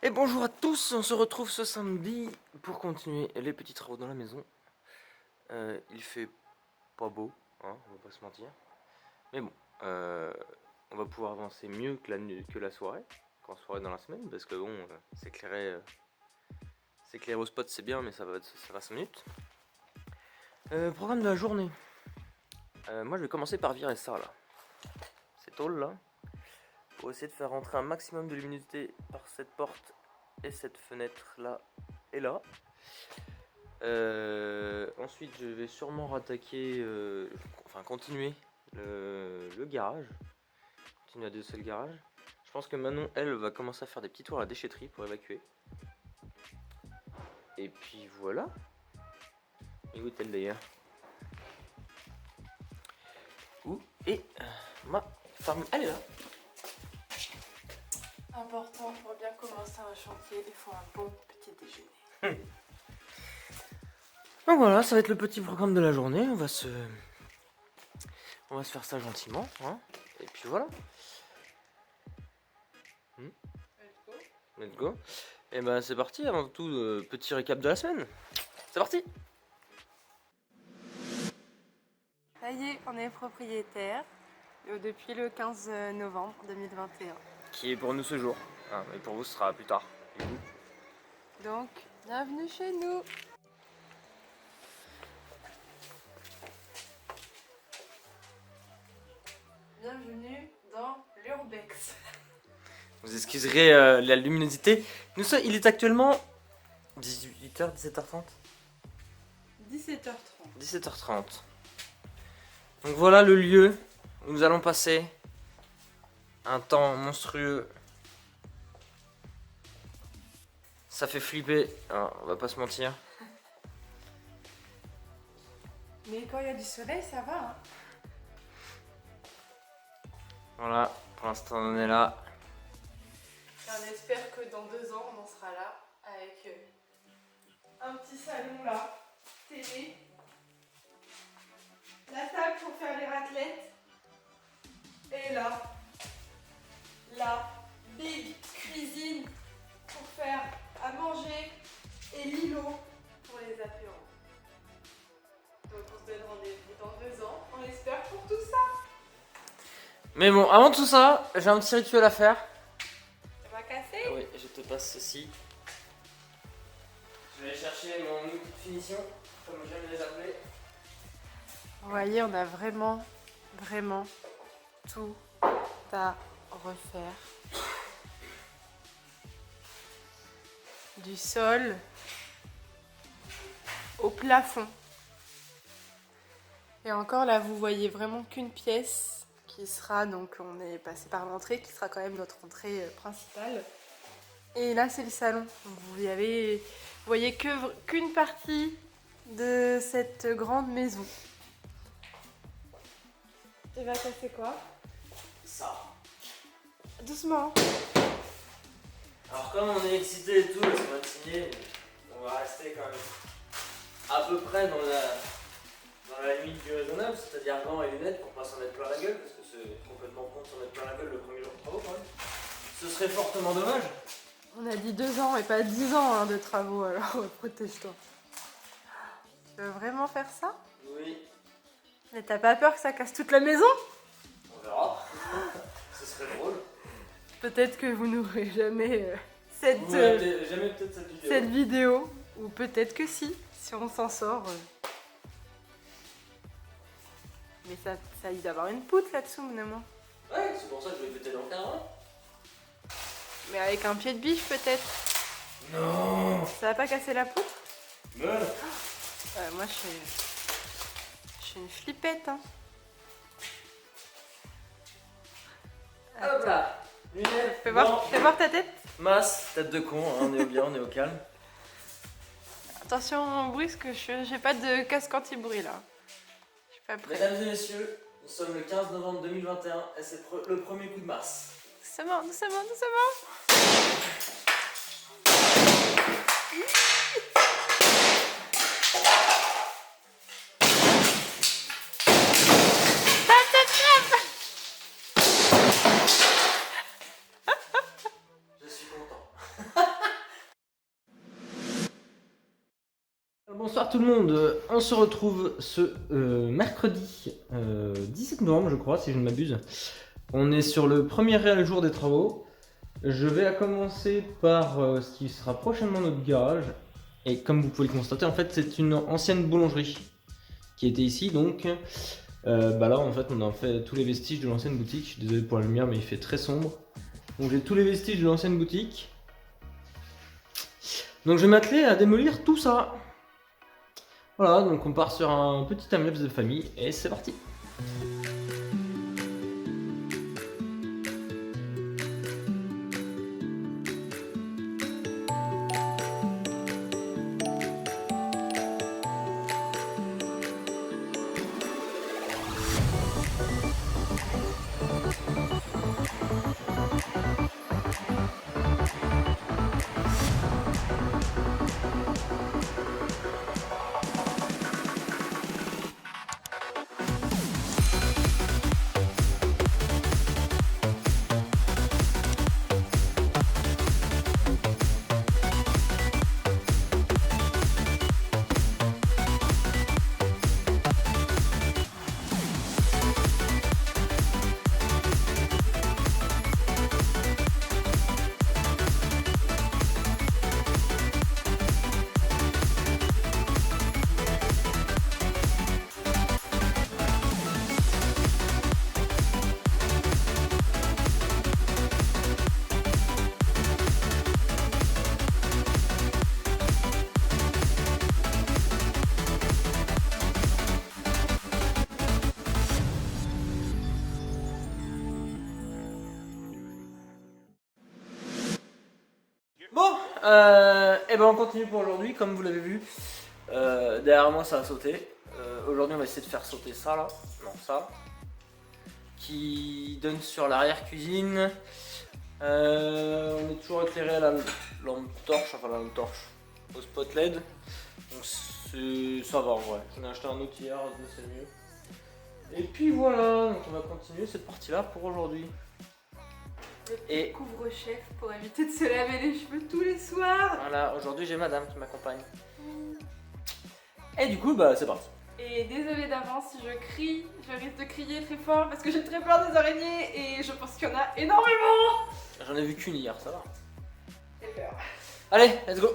Et bonjour à tous, on se retrouve ce samedi pour continuer les petits travaux dans la maison. Il fait pas beau, hein, on va pas se mentir. Mais bon, on va pouvoir avancer mieux que la soirée, qu'en soirée dans la semaine, parce que bon, s'éclairer au spot c'est bien, mais ça va 5 minutes. Programme de la journée. Moi je vais commencer par virer ça là. Ces tôles là. Pour essayer de faire rentrer un maximum de luminosité par cette porte et cette fenêtre là et là. Ensuite je vais sûrement rattaquer, continuer le garage. Continuer à déosser le garage. Je pense que Manon elle va commencer à faire des petits tours à la déchetterie pour évacuer. Et puis voilà. Et où est-elle d'ailleurs? Où est ma femme? Elle est là. Important pour bien commencer un chantier, il faut un bon petit déjeuner. Donc voilà, ça va être le petit programme de la journée. On va se faire ça gentiment, hein. Et puis voilà. Let's go. Let's go. Et ben c'est parti. Avant tout, petit récap de la semaine. C'est parti. Ça y est, on est propriétaire depuis le 15 novembre 2021. Qui est pour nous ce jour. Ah, mais pour vous ce sera plus tard. Du coup. Donc, bienvenue chez nous. Bienvenue dans l'Urbex. Vous excuserez la luminosité. Il est actuellement 18h, 17h30. 17h30. 17h30. Donc voilà le lieu où nous allons passer un temps monstrueux. Ça fait flipper, hein, on va pas se mentir. Mais quand il y a du soleil, ça va. Hein. Voilà, pour l'instant on est là. Et on espère que dans 2 ans, on en sera là avec un petit salon là, télé, la table pour faire les raclettes et là, la big cuisine pour faire à manger et l'îlot pour les apéros. Donc on se donne rendez-vous dans 2 ans, on espère pour tout ça. Mais bon, avant tout ça, j'ai un petit rituel à faire. Ça va casser? Oui, je te passe ceci. Je vais aller chercher mon outil de finition, comme j'aime les appeler. Vous voyez, on a vraiment tout à refaire. Du sol au plafond. Et encore là, vous voyez vraiment qu'une pièce qui sera, donc on est passé par l'entrée, qui sera quand même notre entrée principale. Et là, c'est le salon. Donc, vous voyez qu'une partie de cette grande maison. Tu vas casser quoi? Ça. Doucement. Alors comme on est excité et tout, parce qu'on va signer, on va rester quand même à peu près dans la limite du raisonnable, c'est-à-dire gants et lunettes pour pas s'en mettre plein la gueule, parce que c'est complètement con de s'en mettre plein la gueule le premier jour de travaux quand même. Ce serait fortement dommage. On a dit 2 ans et pas 10 ans hein, de travaux, alors protège-toi. Tu veux vraiment faire ça? Oui, Mais t'as pas peur que ça casse toute la maison? on verra. Ce serait drôle. Peut-être que vous n'aurez jamais Vous n'avez jamais peut-être cette vidéo. Ou peut-être que si on s'en sort. Mais ça y d'avoir une poutre là-dessous, finalement. Ouais, c'est pour ça que je vais péter dans le cadre. Mais avec un pied de biche, peut-être. Non. Ça va pas casser la poutre? Mais... Moi, je suis une flippette, hein. Hop là. Lunettes. Fais voir ta tête. Masse, tête de con, hein, on est bien, on est au calme. Attention au bruit, parce que j'ai pas de casque anti-bruit là. Je suis pas prête. Mesdames et messieurs, nous sommes le 15 novembre 2021 et c'est le premier coup de masse. Doucement, doucement, doucement. Je suis content. Bonsoir tout le monde, on se retrouve ce mercredi 17 novembre je crois si je ne m'abuse. On est sur le premier réel jour des travaux. Je vais commencer par ce qui sera prochainement notre garage. Et comme vous pouvez le constater, en fait c'est une ancienne boulangerie qui était ici donc. Là en fait on a fait tous les vestiges de l'ancienne boutique. Je suis désolé pour la lumière mais il fait très sombre. Donc j'ai tous les vestiges de l'ancienne boutique. Donc je vais m'atteler à démolir tout ça. Voilà, donc on part sur un petit timelapse de famille et c'est parti. Bon, et ben on continue pour aujourd'hui, comme vous l'avez vu. Derrière moi ça a sauté. Aujourd'hui on va essayer de faire sauter ça là, non ça, qui donne sur l'arrière cuisine. On est toujours éclairé à la lampe torche, enfin la lampe torche au spot LED. Donc ça va en vrai. J'en ai acheté un autre hier, c'est mieux. Et puis voilà, donc on va continuer cette partie là pour aujourd'hui. Et couvre-chef pour éviter de se laver les cheveux tous les soirs. Voilà, aujourd'hui j'ai madame qui m'accompagne. Et du coup, bah c'est parti. Et désolée d'avance si je crie, je risque de crier très fort parce que j'ai très peur des araignées et je pense qu'il y en a énormément. J'en ai vu qu'une hier, ça va. J'ai peur. Allez, let's go.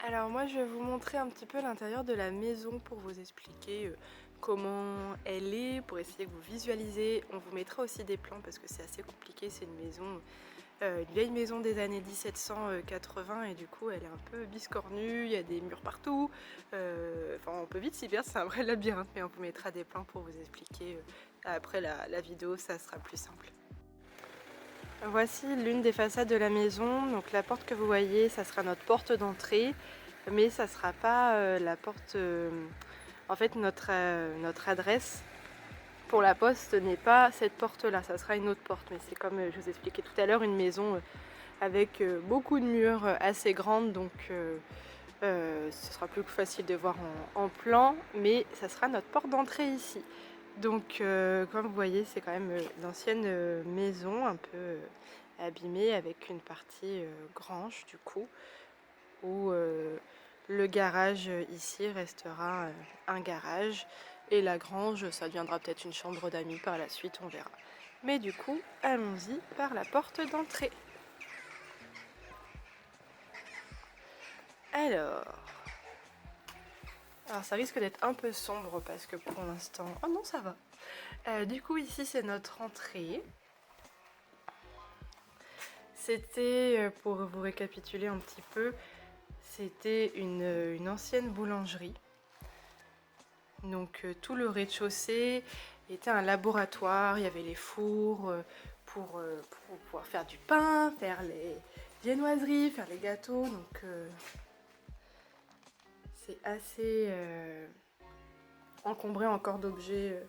Alors moi je vais vous montrer un petit peu l'intérieur de la maison pour vous expliquer comment elle est, pour essayer que vous visualisez. On vous mettra aussi des plans parce que c'est assez compliqué, c'est une maison, une vieille maison des années 1780 et du coup elle est un peu biscornue, il y a des murs partout. Enfin on peut vite s'y perdre, c'est un vrai labyrinthe, mais on vous mettra des plans pour vous expliquer. Après la vidéo ça sera plus simple. Voici l'une des façades de la maison. Donc la porte que vous voyez, ça sera notre porte d'entrée, mais ça sera pas la porte. En fait, notre adresse pour la poste n'est pas cette porte-là, ça sera une autre porte. Mais c'est comme je vous expliquais tout à l'heure, une maison avec beaucoup de murs assez grandes, donc ce sera plus facile de voir en plan, mais ça sera notre porte d'entrée ici. Donc comme vous voyez, c'est quand même l'ancienne maison un peu abîmée avec une partie grange du coup, où le garage ici restera un garage et la grange ça deviendra peut-être une chambre d'amis par la suite, on verra. Mais du coup, allons-y par la porte d'entrée. Alors ça risque d'être un peu sombre parce que pour l'instant... Oh non, ça va. Du coup, ici, c'est notre entrée. C'était, pour vous récapituler un petit peu, c'était une ancienne boulangerie. Donc tout le rez-de-chaussée était un laboratoire. Il y avait les fours pour pouvoir faire du pain, faire les viennoiseries, faire les gâteaux. Donc... c'est assez encombré encore d'objets,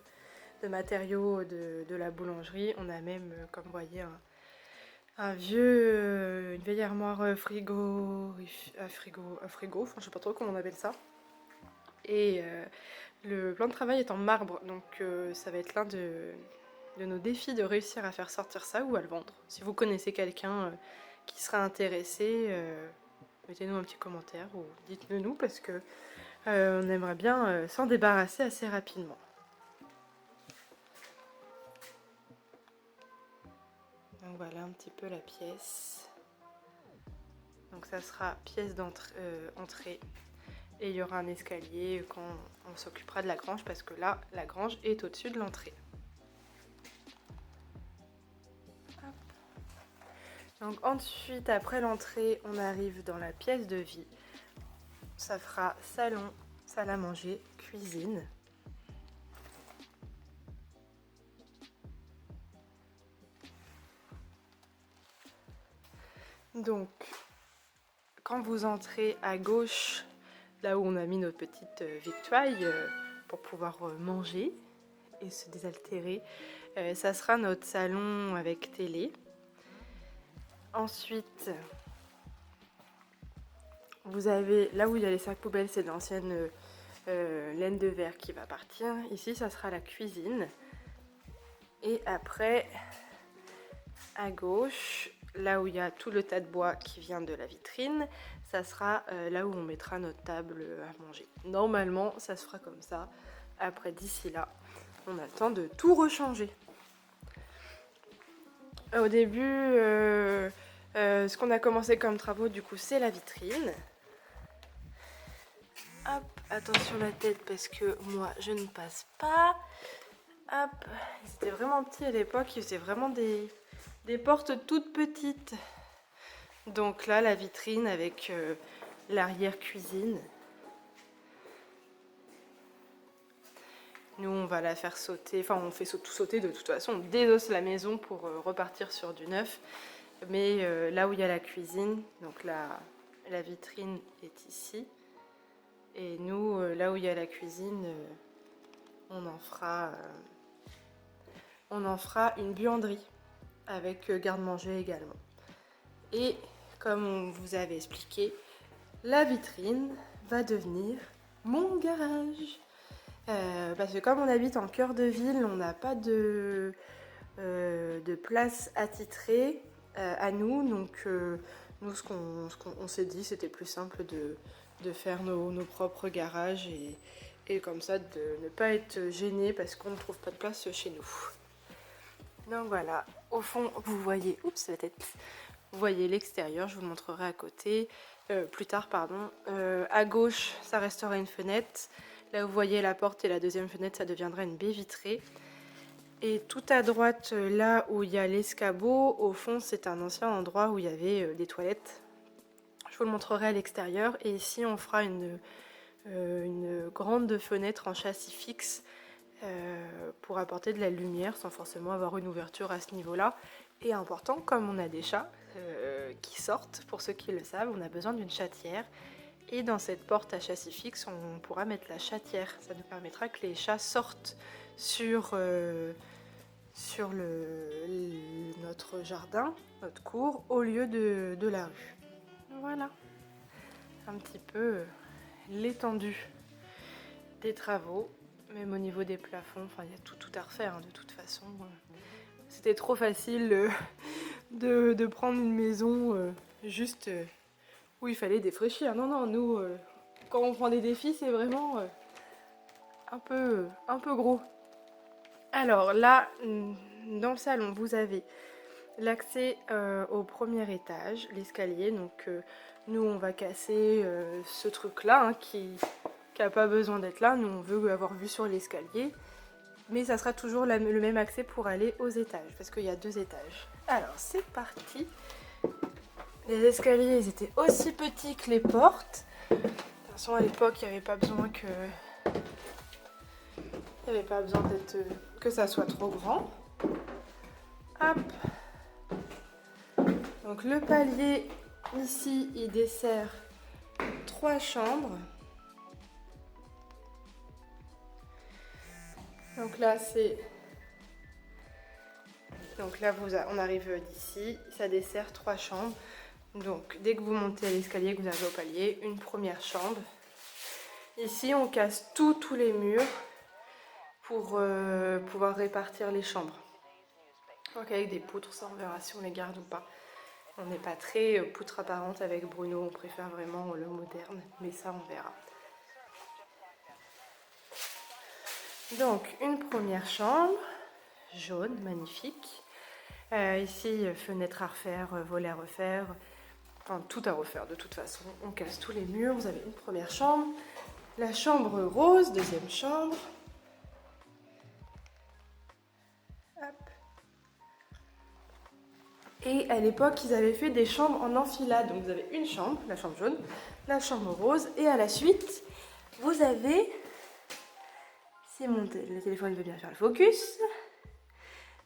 de matériaux de la boulangerie. On a même, comme vous voyez, une vieille armoire frigo, enfin je sais pas trop comment on appelle ça. Et le plan de travail est en marbre, donc ça va être l'un de nos défis de réussir à faire sortir ça ou à le vendre. Si vous connaissez quelqu'un qui sera intéressé, mettez-nous un petit commentaire ou dites-le nous parce que on aimerait bien s'en débarrasser assez rapidement. Donc voilà un petit peu la pièce. Donc ça sera pièce d'entrée et il y aura un escalier quand on s'occupera de la grange parce que là la grange est au-dessus de l'entrée. Donc ensuite, après l'entrée, on arrive dans la pièce de vie. Ça fera salon, salle à manger, cuisine. Donc, quand vous entrez à gauche, là où on a mis nos petites victuailles pour pouvoir manger et se désaltérer, ça sera notre salon avec télé. Ensuite, vous avez là où il y a les sacs poubelles, c'est de l'ancienne laine de verre qui va partir. Ici, ça sera la cuisine. Et après, à gauche, là où il y a tout le tas de bois qui vient de la vitrine, ça sera là où on mettra notre table à manger. Normalement, ça se fera comme ça. Après, d'ici là, on a le temps de tout rechanger. Au début, ce qu'on a commencé comme travaux, du coup, c'est la vitrine. Hop, attention la tête parce que moi, je ne passe pas. Hop, c'était vraiment petit à l'époque, il faisait vraiment des portes toutes petites. Donc là, la vitrine avec l'arrière-cuisine. Nous, on va la faire sauter, enfin on fait tout sauter de toute façon, on désosse la maison pour repartir sur du neuf. Mais là où il y a la cuisine, donc la vitrine est ici. Et nous, là où il y a la cuisine, on en fera une buanderie avec garde-manger également. Et comme on vous avait expliqué, la vitrine va devenir mon garage. Parce que comme on habite en cœur de ville, on n'a pas de place attitrée à nous. Donc nous, ce qu'on s'est dit, c'était plus simple de faire nos propres garages et comme ça de ne pas être gêné parce qu'on ne trouve pas de place chez nous. Donc voilà, au fond, vous voyez, oups la tête, vous voyez l'extérieur, je vous le montrerai à côté, plus tard pardon. À gauche, ça restera une fenêtre. Là où vous voyez la porte et la deuxième fenêtre, ça deviendra une baie vitrée. Et tout à droite, là où il y a l'escabeau, au fond, c'est un ancien endroit où il y avait des toilettes. Je vous le montrerai à l'extérieur. Et ici, on fera une grande fenêtre en châssis fixe pour apporter de la lumière sans forcément avoir une ouverture à ce niveau-là. Et important, comme on a des chats qui sortent, pour ceux qui le savent, on a besoin d'une chatière. Et dans cette porte à châssis fixe, on pourra mettre la chatière. Ça nous permettra que les chats sortent notre jardin, notre cour, au lieu de la rue. Voilà, un petit peu l'étendue des travaux, même au niveau des plafonds, enfin il y a tout à refaire hein, de toute façon. C'était trop facile de prendre une maison juste où il fallait défraîchir. Non, nous, quand on prend des défis, c'est vraiment un peu gros. Alors là, dans le salon, vous avez l'accès au premier étage, l'escalier. Donc nous, on va casser ce truc-là hein, qui n'a pas besoin d'être là. Nous, on veut avoir vue sur l'escalier. Mais ça sera toujours le même accès pour aller aux étages, parce qu'il y a 2 étages. Alors, c'est parti. Les escaliers, ils étaient aussi petits que les portes. De toute façon, à l'époque, il n'y avait pas besoin que ça soit trop grand. Hop. Donc le palier ici, il dessert 3 chambres. Donc là on arrive d'ici, ça dessert 3 chambres. Donc dès que vous montez à l'escalier, que vous arrivez au palier, une première chambre. Ici on casse tous les murs pour pouvoir répartir les chambres. Donc avec des poutres, ça on verra si on les garde ou pas. On n'est pas très poutre apparente avec Bruno, on préfère vraiment le moderne, mais ça on verra. Donc une première chambre, jaune, magnifique. Ici, fenêtre à refaire, volet à refaire, enfin tout à refaire de toute façon. On casse tous les murs, vous avez une première chambre. La chambre rose, deuxième chambre. Hop. Et à l'époque, ils avaient fait des chambres en enfilade. Donc vous avez une chambre, la chambre jaune, la chambre rose. Et à la suite, vous avez... Si le téléphone veut bien faire le focus.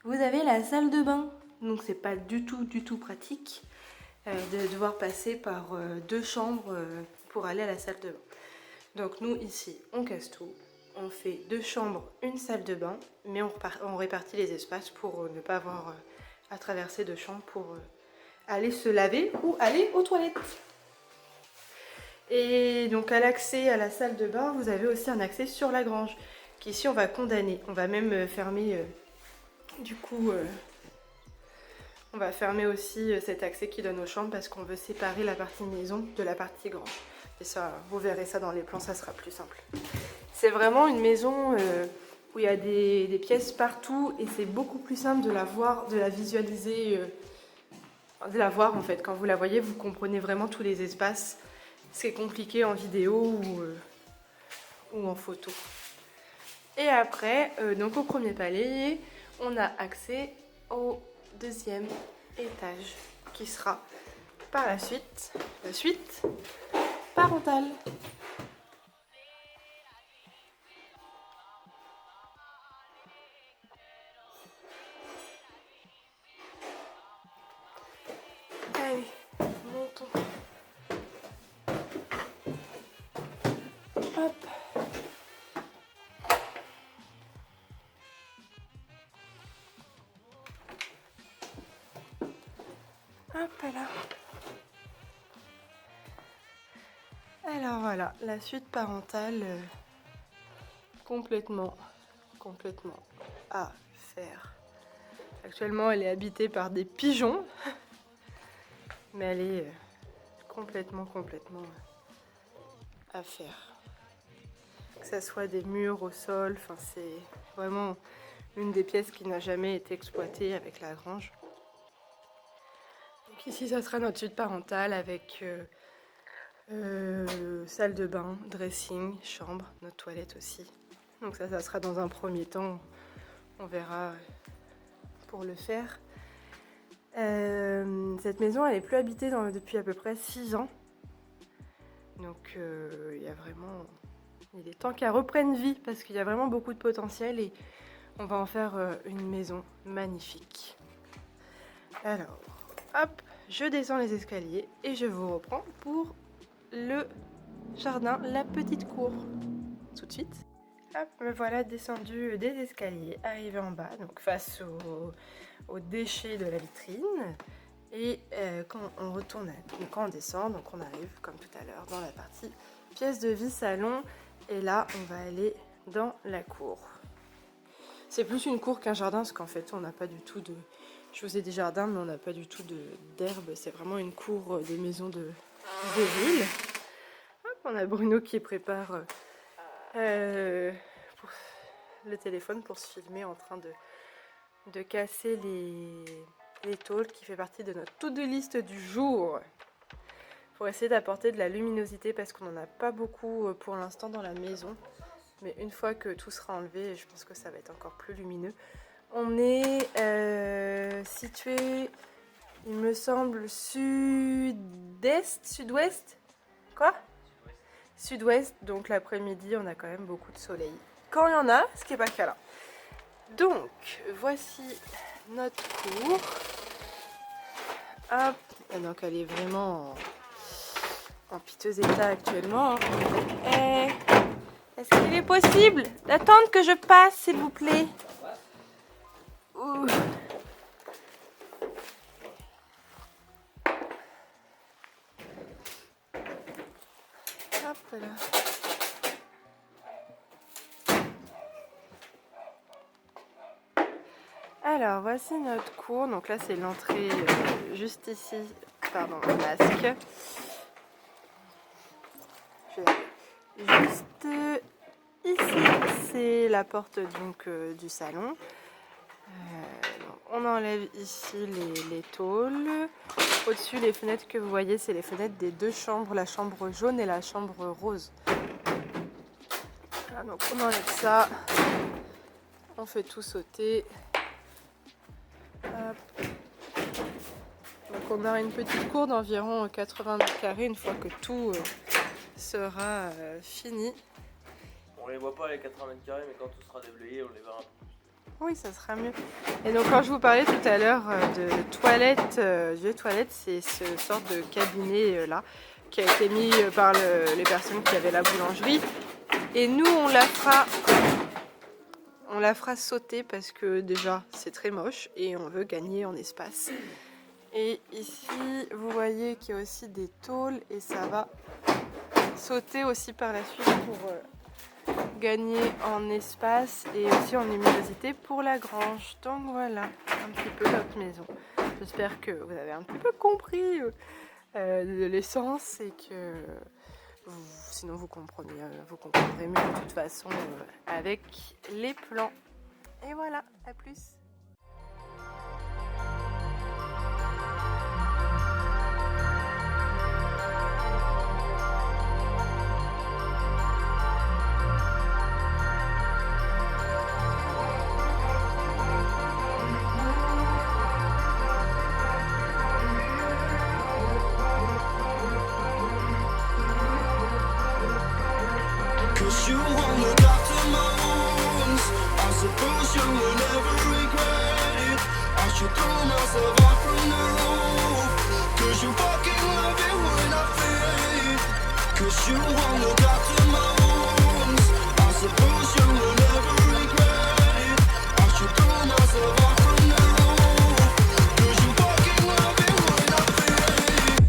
Vous avez la salle de bain. Donc c'est pas du tout pratique de devoir passer par 2 chambres pour aller à la salle de bain. Donc nous ici, on casse tout. On fait 2 chambres, une salle de bain. Mais on répartit les espaces pour ne pas avoir à traverser 2 chambres pour aller se laver ou aller aux toilettes. Et donc à l'accès à la salle de bain, vous avez aussi un accès sur la grange. Qu'ici on va condamner. On va même fermer on va fermer aussi cet accès qui donne aux chambres parce qu'on veut séparer la partie maison de la partie grange. Et ça, vous verrez ça dans les plans, ça sera plus simple. C'est vraiment une maison où il y a des pièces partout et c'est beaucoup plus simple de la voir, de la visualiser, de la voir en fait. Quand vous la voyez, vous comprenez vraiment tous les espaces. C'est compliqué en vidéo ou en photo. Et après, donc au premier palier, on a accès au 2e étage qui sera par la suite parentale. Allez, montons. Hop. Hop là. Alors voilà, la suite parentale complètement à faire. Actuellement, elle est habitée par des pigeons, mais elle est complètement à faire. Que ça soit des murs au sol, enfin c'est vraiment une des pièces qui n'a jamais été exploitée avec la grange. Donc ici, ça sera notre suite parentale avec salle de bain, dressing, chambre, notre toilette aussi. Donc ça sera dans un premier temps, on verra pour le faire. Cette maison, elle est plus habitée depuis à peu près 6 ans. Donc il est temps qu'elle reprenne vie parce qu'il y a vraiment beaucoup de potentiel et on va en faire une maison magnifique. Alors, hop, je descends les escaliers et je vous reprends pour le jardin, la petite cour. Tout de suite. Hop, me voilà descendu des escaliers, arrivé en bas, donc face aux déchets de la vitrine. Et quand on retourne, quand on descend, donc on arrive comme tout à l'heure dans la partie pièce de vie salon. Et là, on va aller dans la cour. C'est plus une cour qu'un jardin, parce qu'en fait, on n'a pas du tout de... Je faisais des jardins, mais on n'a pas du tout d'herbe. C'est vraiment une cour des maisons de ville. Hop, on a Bruno qui prépare le téléphone pour se filmer en train de casser les tôles, qui fait partie de notre to-do list du jour. Pour essayer d'apporter de la luminosité, parce qu'on n'en a pas beaucoup pour l'instant dans la maison. Mais une fois que tout sera enlevé, je pense que ça va être encore plus lumineux. On est situé, il me semble, sud-ouest. Quoi ? Sud-ouest, donc l'après-midi, on a quand même beaucoup de soleil. Quand il y en a, ce qui n'est pas le cas là. Donc, voici notre cour. Hop, et donc elle est vraiment en piteux état actuellement. Et est-ce qu'il est possible d'attendre que je passe, s'il vous plaît? Ouh. Hop là. Alors, voici notre cour. Donc là, c'est l'entrée juste ici. Pardon, le masque. Juste ici, c'est la porte donc du salon. Donc, on enlève ici les tôles. Au-dessus, les fenêtres que vous voyez, c'est les fenêtres des deux chambres, la chambre jaune et la chambre rose. Voilà, donc on enlève ça. On fait tout sauter. Hop. Donc on aura une petite cour d'environ 80 mètres carrés une fois que tout sera fini. On les voit pas les 80 mètres carrés, mais quand tout sera déblayé, on les verra un peu plus. Oui, ça sera mieux. Et donc quand je vous parlais tout à l'heure de toilettes, vieux toilettes, c'est ce sorte de cabinet là qui a été mis par les personnes qui avaient la boulangerie. Et nous, on la fera sauter parce que déjà c'est très moche et on veut gagner en espace. Et ici, vous voyez qu'il y a aussi des tôles et ça va sauter aussi par la suite pour gagner en espace et aussi en luminosité pour la grange. Donc voilà, un petit peu notre maison. J'espère que vous avez un petit peu compris l'essence et que sinon vous comprendrez mieux de toute façon avec les plans. Et voilà, à plus. You won't look after my wounds. I suppose you will never regret it. I should throw myself out from the roof. Cause you fucking love it when I feel it. Cause you won't look after my wounds. I suppose you will never regret it. I should throw myself out from the roof. Cause you fucking love it when I feel it.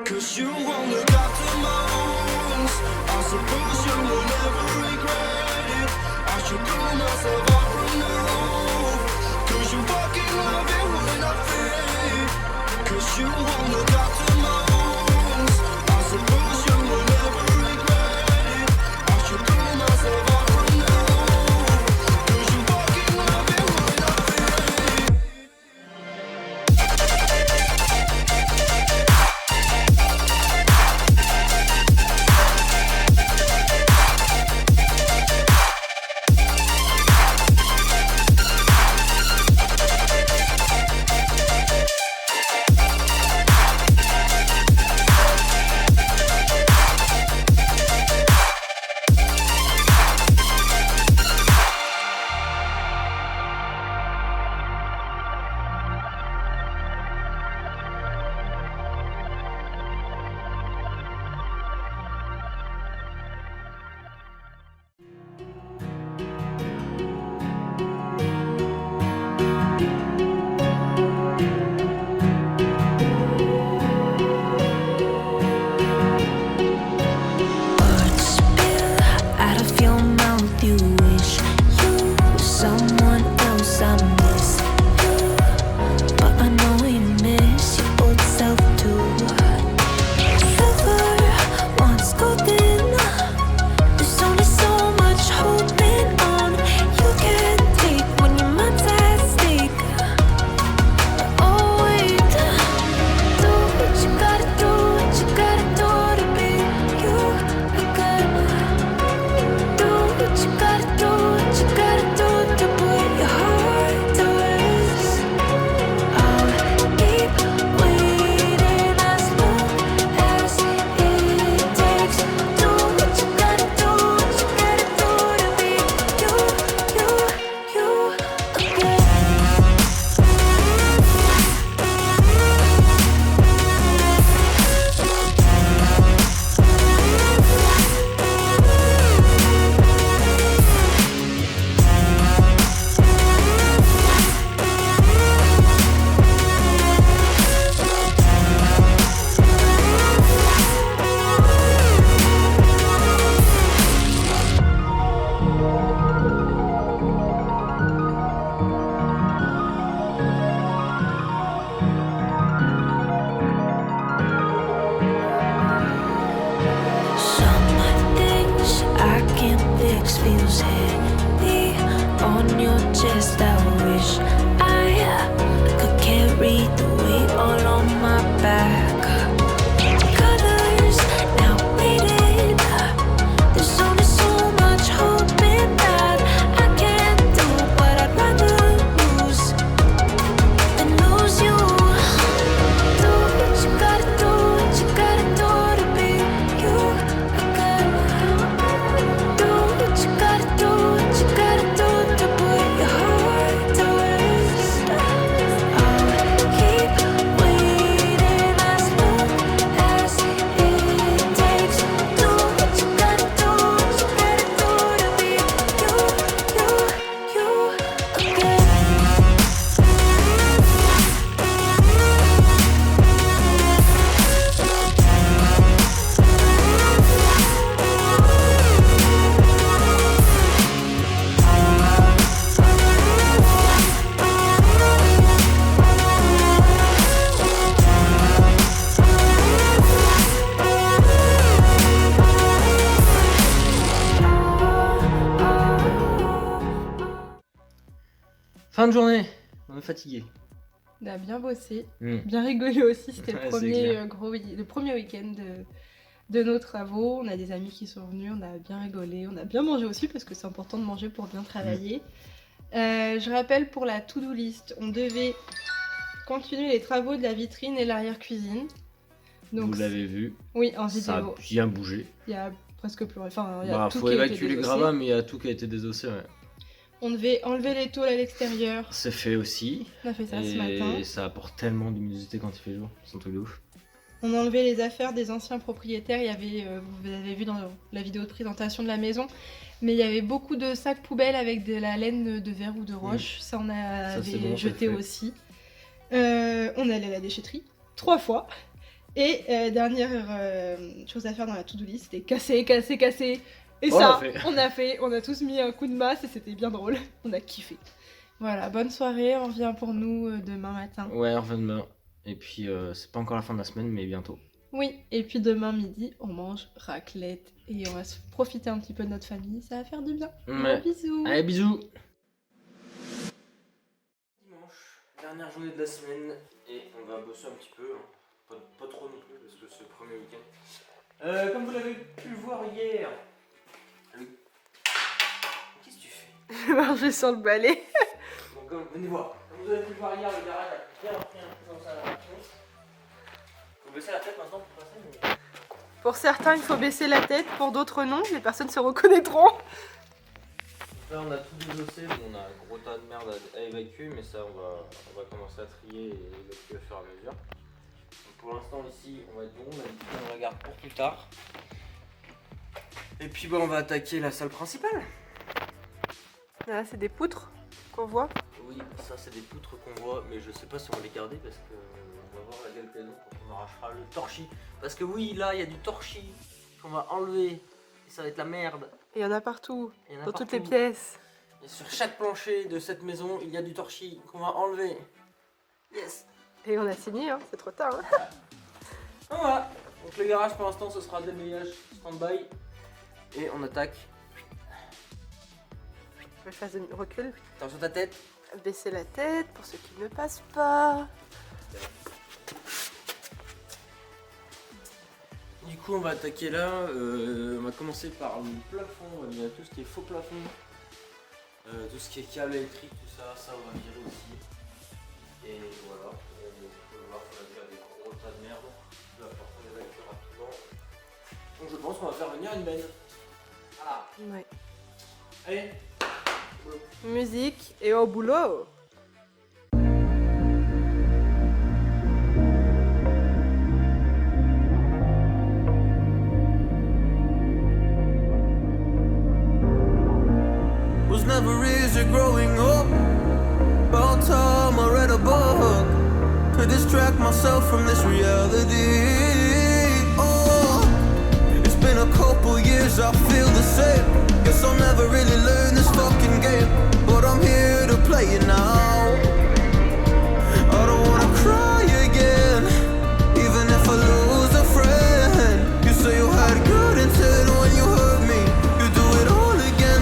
Cause you won't look after my wounds. I suppose you will never regret it. I should throw myself out from the roof. Cause you fucking love it when I feel it. Cause you won't look after my wounds. I suppose you will never regret it. I should throw myself out from the roof. Cause you fucking love it when I feel it. just feels heavy on your chest. I wish I could carry the weight all on my back. Colors now faded. There's only so much hope in that. I can't do what I'd rather lose than lose you. Do what you gotta do, what you gotta do to be you again. Do what you gotta do, what you gotta do to put your heart to rest. I'll keep waiting as long as it takes. Do what you gotta do, what you gotta do to be you again. Fin de journée, on est fatigué. On a bien bossé, Mm. bien rigolé aussi. C'était Ouais, le c'est premier, clair. le premier week-end de nos travaux. On a des amis qui sont venus, on a bien rigolé, on a bien mangé aussi parce que c'est important de manger pour bien travailler. Je rappelle pour la to-do list, on devait continuer les travaux de la vitrine et l'arrière-cuisine. Vous l'avez vu, Oui, en ça a vidéo. bien bougé. Il y a presque plus rien. Enfin, il y a Bah, tout faut qui a été évacuer les désossé. gravats, mais il y a tout qui a été désossé. Ouais. On devait enlever les tôles à l'extérieur. C'est fait aussi. On a fait ça ce matin. Et ça apporte tellement d'humidité quand il fait jour. C'est un truc de ouf. On a enlevé les affaires des anciens propriétaires. Il y avait, vous avez vu dans la vidéo de présentation de la maison, mais il y avait beaucoup de sacs poubelles avec de la laine de verre ou de roche. Ça, on Ça, c'est avait bon, jeté c'est fait. aussi. On est allé à la déchetterie 3 fois. Et dernière chose à faire dans la to-do list, c'était casser. Et On ça, l'a fait. on a tous mis un coup de masse et c'était bien drôle. On a kiffé. Voilà, bonne soirée. On revient pour nous demain matin. Ouais, on revient demain. Et puis, c'est pas encore la fin de la semaine, mais bientôt. Oui, et puis demain midi, on mange raclette et on va se profiter un petit peu de notre famille, ça va faire du bien. Ouais. Gros bisous. Allez, bisous. Dimanche, dernière journée de la semaine et on va bosser un petit peu, hein. Pas trop non plus parce que c'est le premier week-end. Comme vous l'avez pu le voir hier, qu'est-ce que tu fais? Je vais marcher sur le balai. Donc, venez voir. Comme vous avez pu le voir hier, le garage a bien pris un peu dans sa réponse. Faut baisser la tête maintenant pour passer, mais... Pour certains, il faut baisser la tête, pour d'autres non, les personnes se reconnaîtront. Donc là on a tout désossé, bon, on a un gros tas de merde à évacuer, mais ça on va commencer à trier et évacuer au fur et à mesure. Donc pour l'instant ici on va être bon, on la garde pour plus tard. Et puis bah, on va attaquer la salle principale. Là, c'est des poutres qu'on voit. Oui, ça c'est des poutres qu'on voit, mais je sais pas si on va les garder parce que on va voir la gueule qu'elles ont quand on arrachera le torchis. Parce que oui, là il y a du torchis qu'on va enlever et ça va être la merde. Et il y en a partout, Il y en a dans toutes les partout. pièces. Et sur chaque plancher de cette maison, il y a du torchis qu'on va enlever. Yes. Et on a signé, hein, c'est trop tard. Hein. Voilà. Donc le garage pour l'instant ce sera démayage stand-by. Et on attaque. Je fasse de recul. Attention ta tête. Baisser la tête pour ceux qui ne passent pas. Du coup on va attaquer là. On va commencer par le plafond. On va virer tout ce qui est faux plafond. Tout ce qui est câble électrique, tout ça, ça on va virer aussi. Et voilà. On peut voir qu'on a déjà des gros tas de merde. Là par contre on évacue rapidement. Donc je pense qu'on va faire venir une benne. Voilà. Ouais. Allez. Musique et au boulot. Was never easy growing up. About time I read a book to distract myself from this reality. Oh, it's been a couple years, I feel the same. Guess I'll never really learn this fucking game, but I'm here to play it now. I don't wanna cry again, even if I lose a friend. You say you had good intent when you hurt me. You do it all again,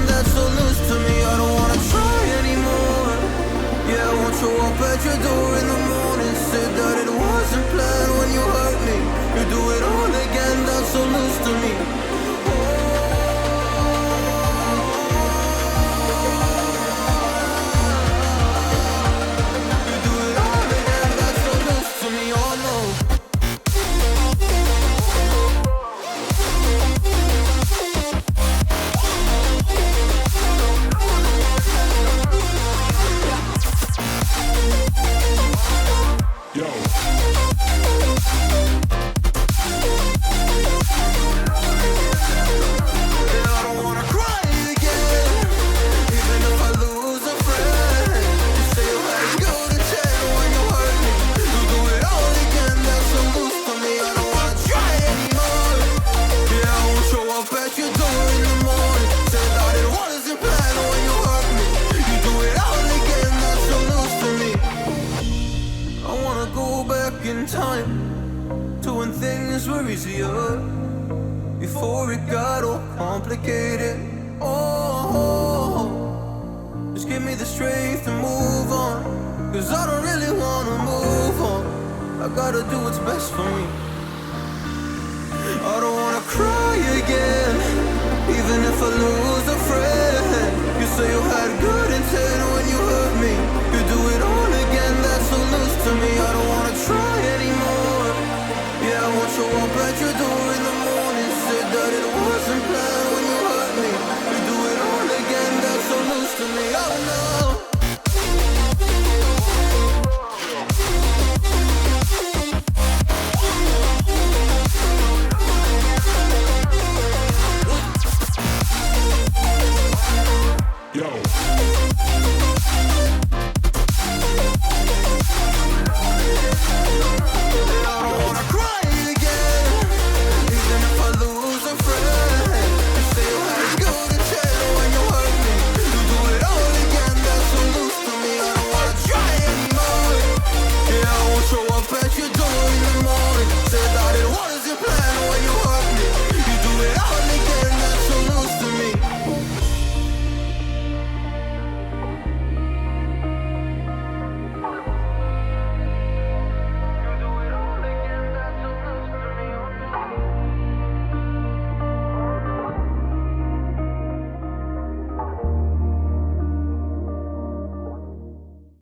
when things were easier, before it got all complicated. Oh, just give me the strength to move on, 'cause I don't really wanna move on. I gotta do what's best for me. I don't wanna cry again, even if I lose a friend. You say you had good intent when you hurt me. You do it all again, that's so loose to me. I don't wanna try anymore. Yeah, I want you up at your door.